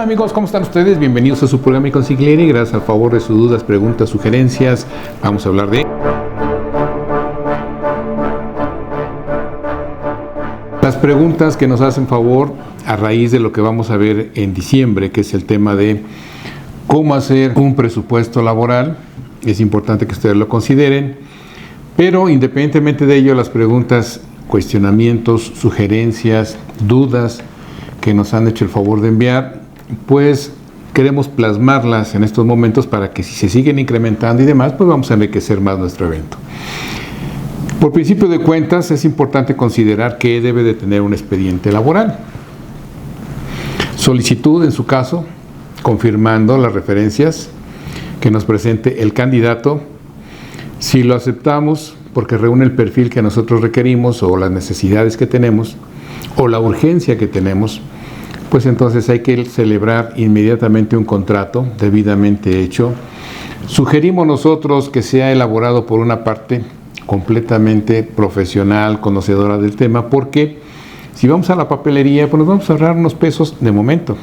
amigos, ¿cómo están ustedes? Bienvenidos a su programa Consigliere. Gracias al favor de sus dudas, preguntas, sugerencias. Vamos a hablar de las preguntas que nos hacen favor a raíz de lo que vamos a ver en diciembre, que es el tema de cómo hacer un presupuesto laboral. Es importante que ustedes lo consideren, pero independientemente de ello, las preguntas, cuestionamientos, sugerencias, dudas que nos han hecho el favor de enviar, pues queremos plasmarlas en estos momentos para que si se siguen incrementando y demás, pues vamos a enriquecer más nuestro evento. Por principio de cuentas, es importante considerar que debe de tener un expediente laboral. Solicitud, en su caso, confirmando las referencias que nos presente el candidato. Si lo aceptamos porque reúne el perfil que nosotros requerimos o las necesidades que tenemos o la urgencia que tenemos, pues entonces hay que celebrar inmediatamente un contrato debidamente hecho. Sugerimos nosotros que sea elaborado por una parte completamente profesional, conocedora del tema, porque si vamos a la papelería, pues nos vamos a ahorrar unos pesos de momento.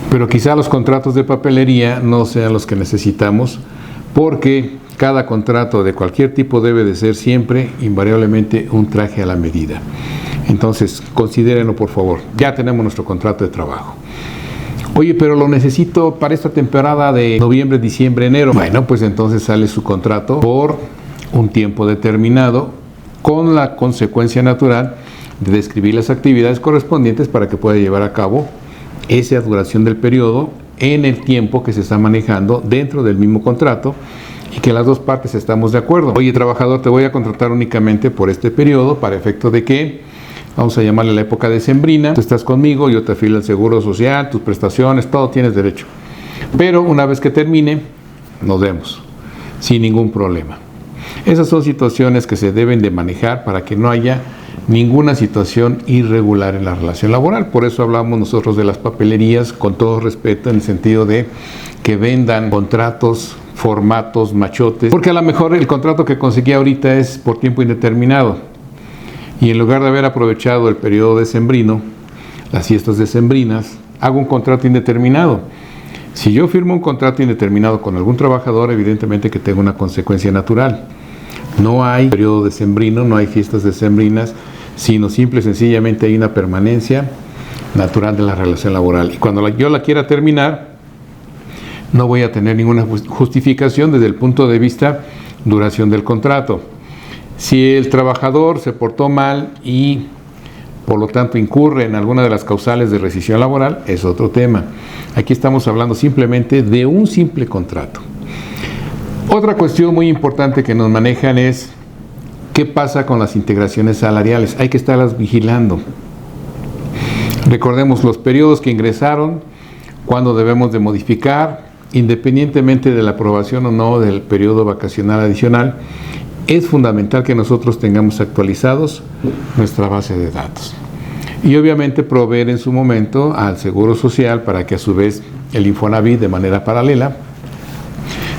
Pero quizá los contratos de papelería no sean los que necesitamos, porque cada contrato de cualquier tipo debe de ser siempre, invariablemente, un traje a la medida. Entonces, considérenlo por favor. Ya tenemos nuestro contrato de trabajo. Oye, pero lo necesito para esta temporada de noviembre, diciembre, enero. Bueno, pues entonces sale su contrato por un tiempo determinado, con la consecuencia natural de describir las actividades correspondientes para que pueda llevar a cabo esa duración del periodo en el tiempo que se está manejando dentro del mismo contrato y que las dos partes estamos de acuerdo. Oye, trabajador, te voy a contratar únicamente por este periodo para efecto de que, vamos a llamarle la época decembrina, tú estás conmigo, yo te afilio el seguro social, tus prestaciones, todo tienes derecho. Pero una vez que termine, nos vemos, sin ningún problema. Esas son situaciones que se deben de manejar para que no haya ninguna situación irregular en la relación laboral. Por eso hablamos nosotros de las papelerías con todo respeto, en el sentido de que vendan contratos, formatos, machotes, porque a lo mejor el contrato que conseguí ahorita es por tiempo indeterminado. Y en lugar de haber aprovechado el periodo decembrino, las fiestas decembrinas, hago un contrato indeterminado. Si yo firmo un contrato indeterminado con algún trabajador, evidentemente que tengo una consecuencia natural. No hay periodo decembrino, no hay fiestas decembrinas, sino simple y sencillamente hay una permanencia natural de la relación laboral. Y cuando yo la quiera terminar, no voy a tener ninguna justificación desde el punto de vista duración del contrato. Si el trabajador se portó mal y por lo tanto incurre en alguna de las causales de rescisión laboral, es otro tema. Aquí estamos hablando simplemente de un simple contrato. Otra cuestión muy importante que nos manejan es qué pasa con las integraciones salariales. Hay que estarlas vigilando. Recordemos los periodos que ingresaron, cuándo debemos de modificar, independientemente de la aprobación o no del periodo vacacional adicional. Es fundamental que nosotros tengamos actualizados nuestra base de datos. Y obviamente proveer en su momento al Seguro Social para que a su vez el Infonavit de manera paralela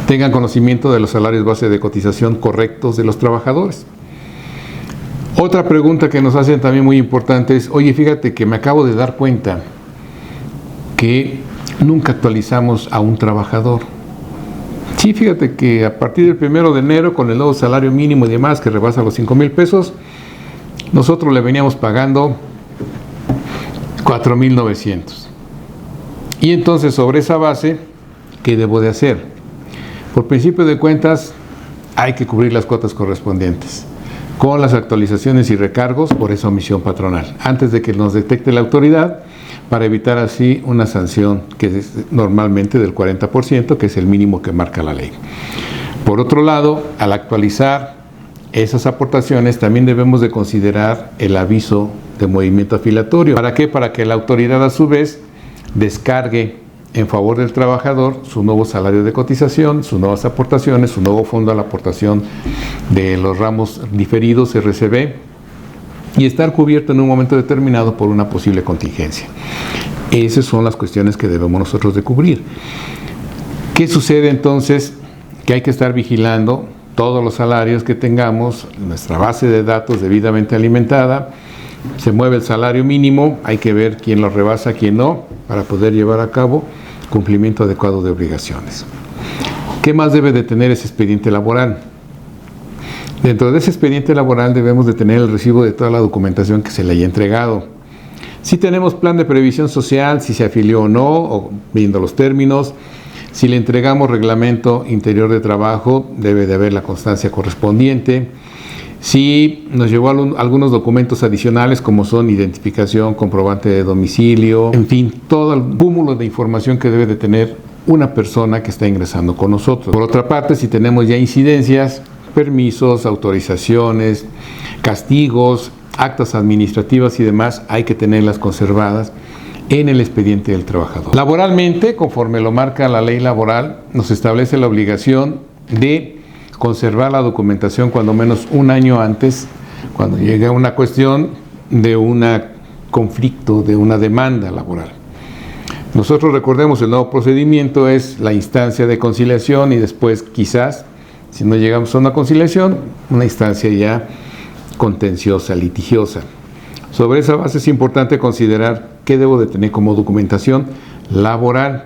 tengan conocimiento de los salarios base de cotización correctos de los trabajadores. Otra pregunta que nos hacen también muy importante es, oye, fíjate que me acabo de dar cuenta que nunca actualizamos a un trabajador. Sí, fíjate que a partir del 1 de enero, con el nuevo salario mínimo y demás, que rebasa los 5,000 pesos, nosotros le veníamos pagando 4,900. Y entonces, sobre esa base, ¿qué debo de hacer? Por principio de cuentas, hay que cubrir las cuotas correspondientes, con las actualizaciones y recargos por esa omisión patronal, antes de que nos detecte la autoridad, para evitar así una sanción que es normalmente del 40%, que es el mínimo que marca la ley. Por otro lado, al actualizar esas aportaciones, también debemos de considerar el aviso de movimiento afiliatorio. ¿Para qué? Para que la autoridad a su vez descargue en favor del trabajador su nuevo salario de cotización, sus nuevas aportaciones, su nuevo fondo a la aportación de los ramos diferidos RCB, y estar cubierto en un momento determinado por una posible contingencia. Esas son las cuestiones que debemos nosotros de cubrir. ¿Qué sucede entonces? Que hay que estar vigilando todos los salarios que tengamos, nuestra base de datos debidamente alimentada, se mueve el salario mínimo, hay que ver quién lo rebasa, quién no, para poder llevar a cabo cumplimiento adecuado de obligaciones. ¿Qué más debe de tener ese expediente laboral? Dentro de ese expediente laboral debemos de tener el recibo de toda la documentación que se le haya entregado. Si tenemos plan de previsión social, si se afilió o no, o viendo los términos. Si le entregamos reglamento interior de trabajo, debe de haber la constancia correspondiente. Si nos llevó algunos documentos adicionales como son identificación, comprobante de domicilio, en fin, todo el cúmulo de información que debe de tener una persona que está ingresando con nosotros. Por otra parte, si tenemos ya incidencias, permisos, autorizaciones, castigos, actas administrativas y demás, hay que tenerlas conservadas en el expediente del trabajador. Laboralmente, conforme lo marca la ley laboral, nos establece la obligación de conservar la documentación cuando menos un año antes, cuando llegue a una cuestión de un conflicto, de una demanda laboral. Nosotros recordemos, el nuevo procedimiento es la instancia de conciliación y después quizás, si no llegamos a una conciliación, una instancia ya contenciosa, litigiosa. Sobre esa base es importante considerar qué debo de tener como documentación laboral.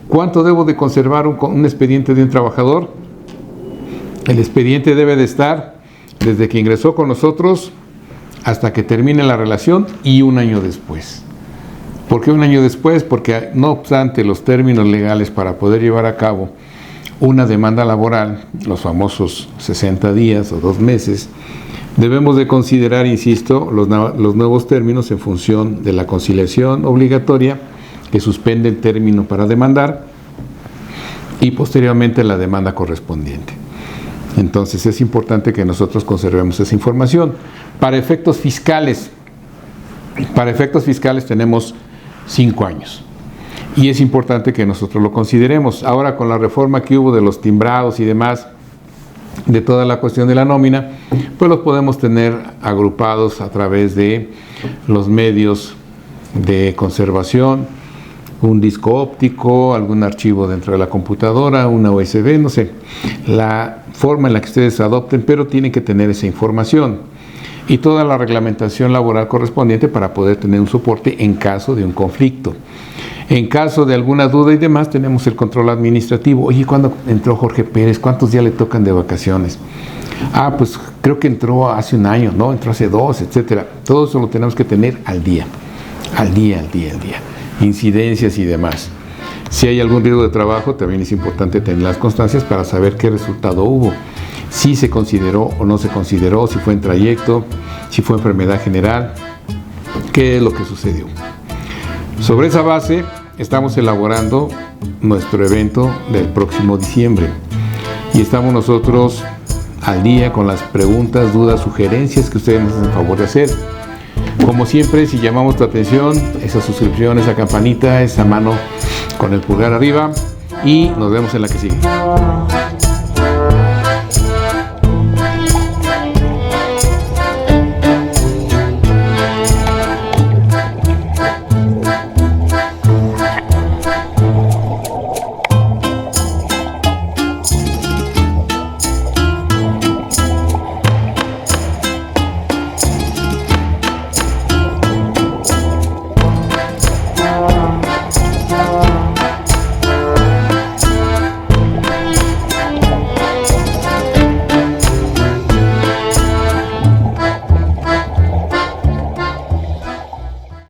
¿Cuánto debo de conservar un expediente de un trabajador? El expediente debe de estar desde que ingresó con nosotros hasta que termine la relación y un año después. ¿Por qué un año después? Porque no obstante los términos legales para poder llevar a cabo una demanda laboral, los famosos 60 días o 2 meses, debemos de considerar, insisto, los nuevos términos en función de la conciliación obligatoria que suspende el término para demandar y posteriormente la demanda correspondiente. Entonces es importante que nosotros conservemos esa información. Para efectos fiscales tenemos 5 años y es importante que nosotros lo consideremos. Ahora con la reforma que hubo de los timbrados y demás, de toda la cuestión de la nómina, pues los podemos tener agrupados a través de los medios de conservación, un disco óptico, algún archivo dentro de la computadora, una USB, no sé, la forma en la que ustedes adopten, pero tienen que tener esa información y toda la reglamentación laboral correspondiente para poder tener un soporte en caso de un conflicto. En caso de alguna duda y demás, tenemos el control administrativo. Oye, ¿cuándo entró Jorge Pérez? ¿Cuántos días le tocan de vacaciones? Ah, pues creo que entró hace un año, ¿no? Entró hace 2, etcétera. Todo eso lo tenemos que tener al día. Incidencias y demás. Si hay algún riesgo de trabajo, también es importante tener las constancias para saber qué resultado hubo. Si se consideró o no se consideró, si fue en trayecto, si fue enfermedad general, qué es lo que sucedió. Sobre esa base, estamos elaborando nuestro evento del próximo diciembre y estamos nosotros al día con las preguntas, dudas, sugerencias que ustedes nos hacen favor de hacer. Como siempre, si llamamos tu atención, esa suscripción, esa campanita, esa mano con el pulgar arriba y nos vemos en la que sigue.